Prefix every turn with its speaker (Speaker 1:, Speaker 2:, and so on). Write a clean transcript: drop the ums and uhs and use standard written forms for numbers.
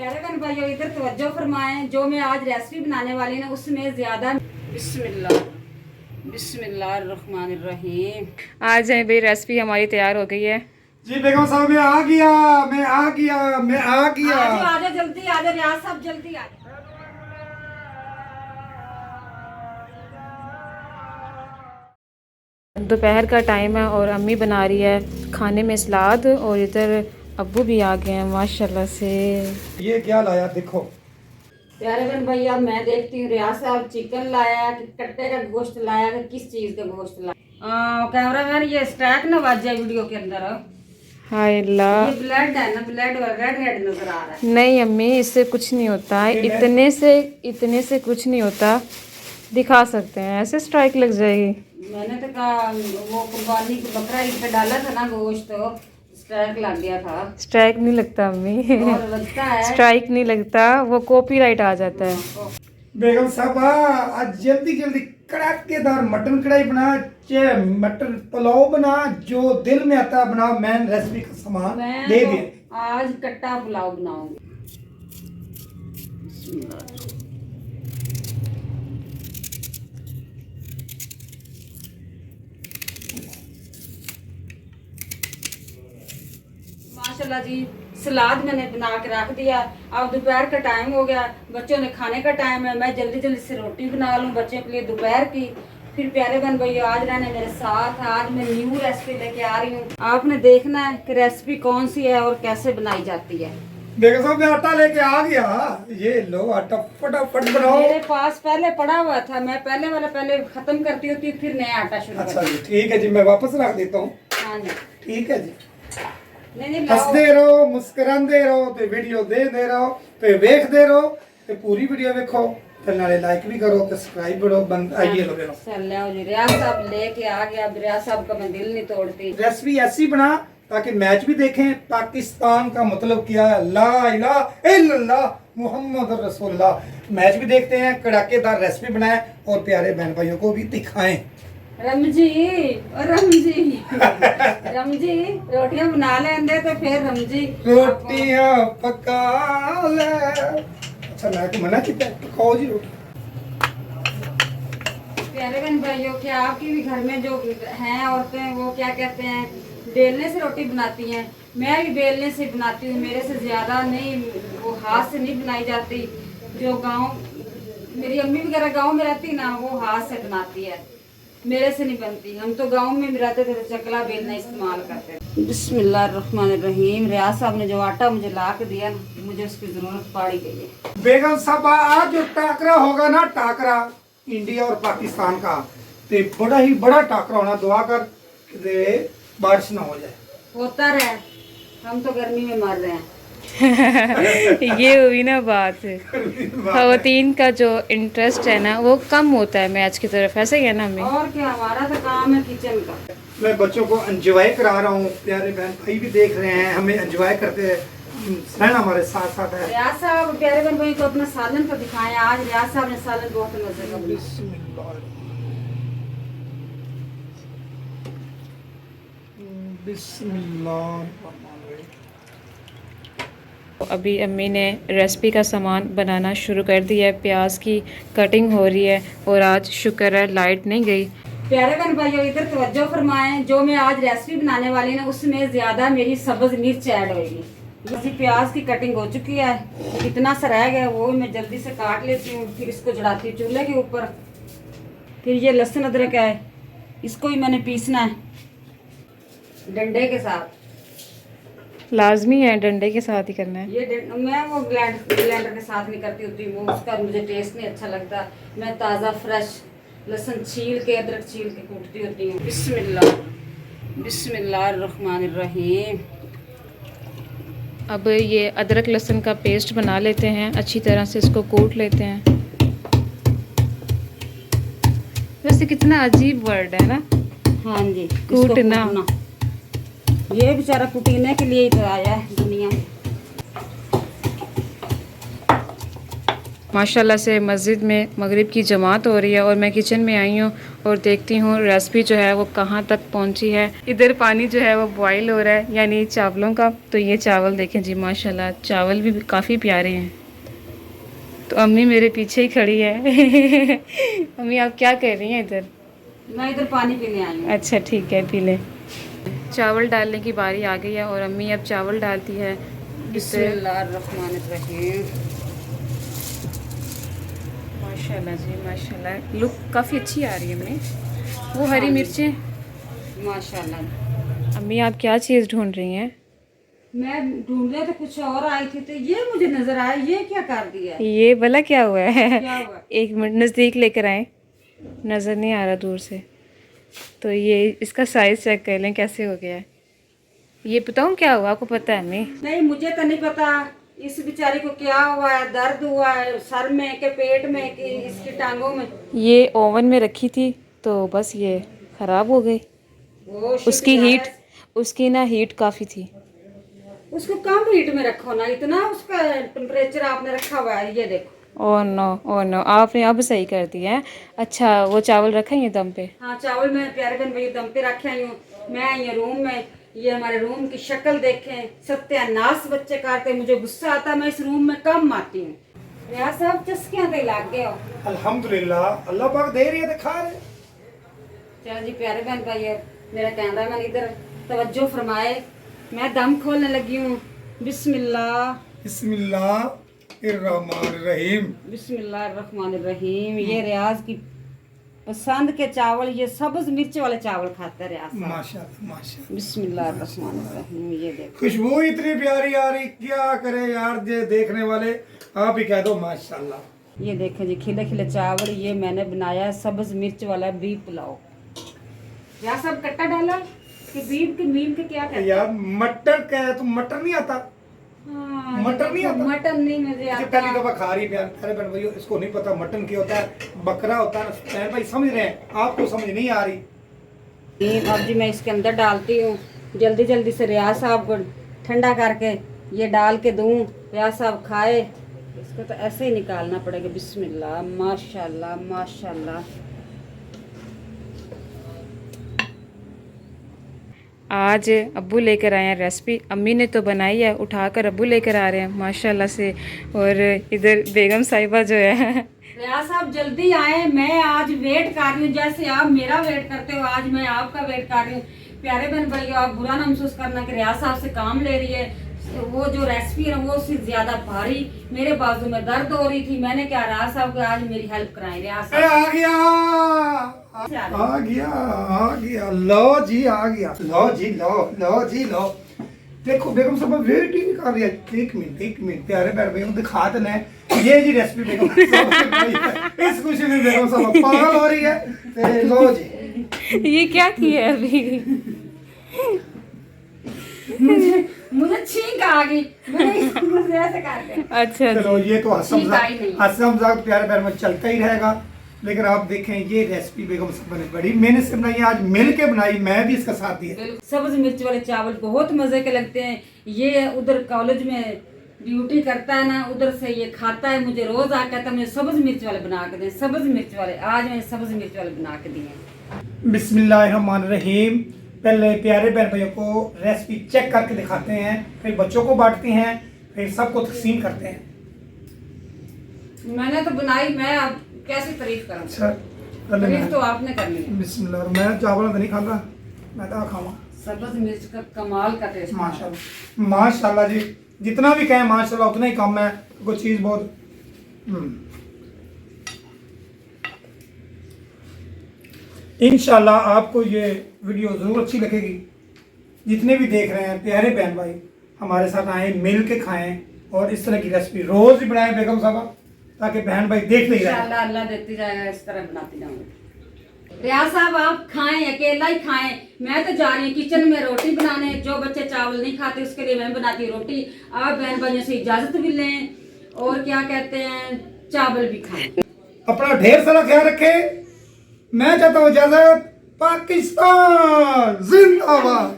Speaker 1: प्यारे बहन भाइयों इधर तवज्जो फरमाएं। जो मैं आज रेसिपी बनाने वाली हूँ उसमें ज्यादा बिस्मिल्लाहिर्रहमानिर्रहीम।
Speaker 2: आज है भाई रेसिपी हमारी तैयार हो गई है
Speaker 3: जी बेगम साहब मैं आ गया
Speaker 1: आजा जल्दी आजा रियाज साहब जल्दी आजा।
Speaker 2: दोपहर का टाइम है और अम्मी बना रही है खाने में सलाद और इधर अब्बू भी आ गए हैं माशाल्लाह से।
Speaker 3: ये क्या लाया देखो।
Speaker 1: प्यारे बहन भैया मैं देखती हूँ रियाज साहब चिकन लाया कि कट्टे का गोश्त लाया कि किस चीज का गोश्त लाया। कैमरा मैन ये स्टैक ना वाज जाए वीडियो के अंदर।
Speaker 2: हाय अल्लाह,
Speaker 1: ये ब्लड है ना, ब्लड रेड रेड नजर आ रहा है।
Speaker 2: नहीं अम्मी इससे कुछ नहीं होता है, इतने से कुछ नहीं होता, दिखा सकते हैं, ऐसे स्ट्राइक लग जाएगी।
Speaker 1: मैंने तो कहा वो कुर्बानी की बकरा ईद पे डाला था ना गोश्त, तो स्ट्राइक लग गया था।
Speaker 2: स्ट्राइक नहीं लगता अम्मी
Speaker 1: और लगता है
Speaker 2: स्ट्राइक नहीं लगता, वो कॉपीराइट आ जाता है।
Speaker 3: बेगम साहब आज जल्दी जल्दी कड़ाकेदार मटन कढ़ाई बना, चाहे मटन पुलाव बना, जो दिल में आता है बना। मैं रेसिपी का सामान
Speaker 1: मैं
Speaker 3: दे
Speaker 1: तो
Speaker 3: दिया।
Speaker 1: आज कट्टा पुलाव बनाऊंगी। माशाल्लाह जी सलाद मैंने बना के रख दिया। अब दोपहर का टाइम हो गया, बच्चों ने खाने का टाइम है। मैं जल्दी जल्दी से रोटी बना लूँ बच्चों के लिए दोपहर की। फिर प्यारे बहन भैया आज रहने मेरे साथ। आज मैं न्यू रेसिपी लेके आ रही हूँ। आपने देखना है कि रेसिपी कौन सी है और कैसे बनाई जाती है।
Speaker 3: बेगम साहब मैं आटा लेके आ गया। ये लो आटा फटाफट बनाओ।
Speaker 1: मेरे पास पहले पड़ा हुआ था, मैं पहले वाला पहले खत्म करती होती फिर नया आटा शुरू
Speaker 3: अच्छा
Speaker 1: करती।
Speaker 3: जी ठीक है जी, मैं वापस रख देता हूँ।
Speaker 1: हाँ जी,
Speaker 3: ठीक है जी।
Speaker 1: नहीं लाओ।
Speaker 3: हंसते रहो मुस्कुराते रहो तो वीडियो दे रहो तो वेखते रहो तो पूरी वीडियो देखो फिर नाले लाइक भी करो तो सब्सक्राइब करो। बंद आइए लो
Speaker 1: चलो जी रियाज साहब लेके आ गया। रियाज साहब का मैं दिल नहीं तोड़ती।
Speaker 3: रेसिपी ऐसी बना ताकि मैच भी देखें। पाकिस्तान का मतलब क्या है, ला इलाहा इल्लल्लाह मुहम्मद रसूलुल्लाह। मैच भी देखते हैं, कड़ाकेदार रेसिपी बनाएं और प्यारे बहन भाइयों को भी दिखाएं।
Speaker 1: रमजी रोटियां बना लेंदे तो फिर रमजी
Speaker 3: रोटियां पका ले। अच्छा मैं तो मना किया खाओ जी रोटी।
Speaker 1: प्यारे बहन भाइयों क्या आपकी भी घर में जो हैं औरतें वो क्या कहते हैं बेलने से रोटी बनाती हैं। मैं भी बेलने से बनाती हूँ, मेरे से ज्यादा नहीं, वो हाथ से नहीं बनाई जाती। जो गांव मेरी अम्मी वगैरह गांव में रहती ना वो हाथ से बनाती है, मेरे से नहीं बनती। हम तो गांव में रहते थे तो चकला बेलना इस्तेमाल करते थे। बिस्मिल्लाहिर्रहमानिर्रहीम। रियाज साहब ने जो आटा मुझे ला के दिया ना, मुझे उसकी जरूरत पड़ी गई है।
Speaker 3: बेगम साहब आज जो टाकरा होगा ना, टाकरा इंडिया और पाकिस्तान का, तो बड़ा ही बड़ा टाकरा होना। दुआ कर कि बारिश ना हो जाए।
Speaker 1: होता रहे, हम तो गर्मी में मर रहे हैं।
Speaker 2: ये हुई ना बात, खवातीन का जो इंटरेस्ट है ना वो कम होता है मैच की तरफ, ऐसे ही है ना हमें।
Speaker 1: और क्या, हमारा तो काम है किचन का।
Speaker 3: मैं बच्चों को एंजॉय करा रहा हूँ, प्यारे बहन भाई भी देख रहे हैं, हमें एंजॉय करते रहना हमारे साथ साथ है।
Speaker 1: रियाज साहब प्यारे बहन भाई को अपना सालन तो दिखाएं। आज रियाज साहब ने सालन बहुत मजे का बनाया।
Speaker 3: बिस्मिल्लाह।
Speaker 2: अभी अम्मी ने रेसिपी का सामान बनाना शुरू कर दिया है, प्याज की कटिंग हो रही है और आज शुक्र है लाइट नहीं गई।
Speaker 1: प्यारे बहन भाइयों इधर तवज्जो फरमाएं। जो मैं आज रेसिपी बनाने वाली ना उसमें ज्यादा मेरी सब्ज मिर्च ऐड होगी। इसी प्याज की कटिंग हो चुकी है, इतना सा रह गया वो मैं जल्दी से काट लेती हूँ। फिर इसको चढ़ाती हूँ चूल्हे के ऊपर। फिर ये लहसुन अदरक है, इसको ही मैंने पीसना है डंडे के साथ।
Speaker 2: लाजमी है डंडे के साथ ही करना है।
Speaker 1: ये मैं वो ब्लेंडर के साथ नहीं करती होती, वो उसका मुझे टेस्ट नहीं अच्छा लगता। मैं ताज़ा फ्रेश लहसुन छील के अदरक छील के कूटती होती हूँ। बिस्मिल्लाहिर्रहमानिर्रहीम।
Speaker 2: अब ये अदरक लहसुन का पेस्ट बना लेते हैं, अच्छी तरह से इसको कूट लेते हैं। वैसे कितना अजीब वर्ड है ना,
Speaker 1: हाँ जी,
Speaker 2: कूटना।
Speaker 1: ये बेचारा कुटीने के लिए ही तो आया है दुनिया में।
Speaker 2: माशाल्लाह से मस्जिद में मगरिब की जमात हो रही है और मैं किचन में आई हूँ और देखती हूँ रेसिपी जो है वो कहाँ तक पहुँची है। इधर पानी जो है वो बॉईल हो रहा है यानी चावलों का। तो ये चावल देखें जी, माशाल्लाह चावल भी काफ़ी प्यारे हैं। तो अम्मी मेरे पीछे ही खड़ी है अम्मी आप क्या कर रही हैं इधर?
Speaker 1: मैं इधर पानी पीने आई हूँ।
Speaker 2: अच्छा ठीक है, पी ले। चावल डालने की बारी आ गई है और अम्मी अब चावल डालती है।
Speaker 1: बिस्मिल्लाहिर्रहमानिर्रहीम।
Speaker 2: माशाल्लाह जी माशाल्लाह, लुक काफ़ी अच्छी आ रही है अम्मी। वो हरी मिर्चें।
Speaker 1: माशाल्लाह।
Speaker 2: अम्मी आप क्या चीज़ ढूंढ रही हैं?
Speaker 1: मैं ढूंढने तो कुछ और आई थी तो ये मुझे नजर आया, ये क्या कर दिया है?
Speaker 2: ये भला क्या हुआ है?
Speaker 1: क्या हुआ?
Speaker 2: एक मिनट नज़दीक लेकर आए, नज़र नहीं आ रहा दूर से। तो ये इसका साइज़ चेक कर लें कैसे हो गया है। ये बताऊँ क्या हुआ, आपको पता है अम्मी?
Speaker 1: नहीं मुझे तो नहीं पता इस बेचारी को क्या हुआ है, दर्द हुआ है सर में के पेट में कि इसकी टांगों में।
Speaker 2: ये ओवन में रखी थी तो बस ये ख़राब हो गई।
Speaker 1: वो
Speaker 2: उसकी हीट, उसकी ना हीट काफ़ी थी।
Speaker 1: उसको कम हीट में रखो ना, इतना उसका टेम्परेचर आपने रखा हुआ है। ये देखो।
Speaker 2: ओह नो, आपने अब सही कर दिया है। अच्छा वो चावल रखा है दम पे?
Speaker 1: हाँ चावल मैं प्यारे बहन भाई दम पे रखे आई हूँ। मैं आई हूँ रूम में। ये हमारे रूम की शक्ल देखें, सत्यानाश बच्चे करते, मुझे गुस्सा आता, मैं इस रूम में कम आती हूँ। यार सब चस्कियां ते लग गए हो।
Speaker 3: अल्हम्दुलिल्लाह, अल्लाह पाक दे रही है तो खा रहे।
Speaker 1: चलो जी प्यारे बहन भाई, मेरा कैमरामैन इधर तवज्जो फरमाए। मैं दम खोलने लगी हूँ। बिस्मिल्लाह
Speaker 3: बिस्मिल्लाहिर्रहमानिर्रहीम।
Speaker 1: बिस्मिल्लाहिर्रहमानिर्रहीम। ये रियाज की पसंद के चावल, ये सब्ज मिर्च वाले चावल खाता है रियाज साहब।
Speaker 3: माशाल्लाह माशाल्लाह।
Speaker 1: बिस्मिल्लाहिर्रहमानिर्रहीम। ये देखो
Speaker 3: खुशबू इतनी प्यारी आ रही, क्या करे यार ये देखने वाले, आप ही कह दो माशाल्लाह।
Speaker 1: ये देखें जी खिले खिले चावल, ये मैंने बनाया सब्ज मिर्च वाला बीफ पुलाव। या सब कट्टा डाला कि बीफ के मीम के क्या कहते हैं?
Speaker 3: यार मटर क्या है, तुम मटर नहीं आता?
Speaker 1: हाँ,
Speaker 3: मटन नहीं आता?
Speaker 1: मटन नहीं मुझे
Speaker 3: ये
Speaker 1: आता।
Speaker 3: पहली दफा खा रही है अरे बहन भाइयों, इसको नहीं पता मटन क्या होता है, बकरा होता है। बहन भाई समझ रहे हैं, आपको समझ नहीं आ रही।
Speaker 1: अब जी मैं इसके अंदर डालती हूँ जल्दी जल्दी से। रियाज साहब को ठंडा करके ये डाल के दूँ, रियाज साहब खाए। इसको तो ऐसे ही निकालना पड़ेगा। बिस्मिल्लाह माशाल्लाह माशाल्लाह।
Speaker 2: आज अब्बू लेकर आए हैं रेसिपी। अम्मी ने तो बनाई है, उठाकर अब्बू लेकर आ रहे हैं माशाल्लाह से। और इधर बेगम साहिबा जो है
Speaker 1: रियाज साहब जल्दी आए, मैं आज वेट कर रही हूँ जैसे आप मेरा वेट करते हो, आज मैं आपका वेट कर रही हूँ। प्यारे बहन भाई आप बुरा ना महसूस करना कि रियाज साहब से काम ले रही है। वो जो रेसिपी है वो उससे ज्यादा भारी, मेरे बाजू में दर्द हो रही थी। मैंने क्या रियाज साहब को आज मेरी हेल्प कराई। रियाज साहब
Speaker 3: आ गया, लो जी आ गया, लो जी लो जी लो। देखो बेगम साहब वेट ही नहीं कर रही है। एक मिनट प्यारे प्यारे बेगम दिखा देना है ये जी रेसिपी बेगम साहब। इस खुशी में बेगम साहब पागल हो रही है। ते लो जी
Speaker 2: ये क्या किया है अभी?
Speaker 1: मुझे छींक आ गई, मैंने ऐसे कर दिया।
Speaker 2: अच्छा
Speaker 3: चलो ये तो
Speaker 1: ठीक आई नहीं।
Speaker 3: हंसम मजाक प्यारे प्यारे में चलता ही रहेगा। लेकिन आप देखें ये रेसिपी बेगम साहब ने बड़ी मेहनत से बनाई, आज मिल के बनाई, मैं भी इसका साथ दिया।
Speaker 1: सब्ज मिर्च वाले चावल बहुत मजे के लगते हैं। ये उधर कॉलेज में ड्यूटी करता है ना, उधर से ये खाता है, मुझे रोज आ कहता है मुझे सब्ज मिर्च वाले बना के दें, सब्ज मिर्च वाले। आज मैंने सब्ज मिर्च वाले बना के दिए।
Speaker 3: बिस्मिल्लाहिर्रहमानिर्रहीम। पहले प्यारे बहन भाइयों को रेसिपी चेक करके दिखाते हैं, फिर बच्चों को बांटते हैं, फिर सबको तकसीम करते हैं।
Speaker 1: मैंने तो बनाई, मैं अब कैसी तारीफ करूं?
Speaker 3: अच्छा
Speaker 1: तारीफ तो आपने करनी है।
Speaker 3: बिस्मिल्लाह। मैं चावल तो नहीं खाता, मैं तो खाऊंगा।
Speaker 1: सब्ज मिर्च का कमाल का टेस्ट।
Speaker 3: माशाल्लाह माशाल्लाह जी, जितना भी कहें माशाल्लाह उतना ही कम है। कोई चीज़ बहुत इंशाल्लाह आपको ये वीडियो ज़रूर अच्छी लगेगी। जितने भी देख रहे हैं प्यारे बहन भाई हमारे साथ आए, मिल के खाएं और इस तरह की रेसिपी रोज़ ही बनाएं बेगम साहबा, ताकि बहन भाई देख नहीं रहे।
Speaker 1: इंशाल्लाह अल्लाह देती जाएगा, इस तरह बनाती जाऊंगी। रियाज साहब आप खाएं, अकेला ही खाएं। मैं तो जा रही हूँ किचन में रोटी बनाने। जो बच्चे चावल नहीं खाते उसके लिए मैं बनाती हूँ रोटी। आप बहन भाइयों से इजाजत भी लें और क्या कहते हैं चावल भी खाएं।
Speaker 3: अपना ढेर सारा ख्याल रखें। मैं चाहता हूँ इजाजत। पाकिस्तान जिंदाबाद।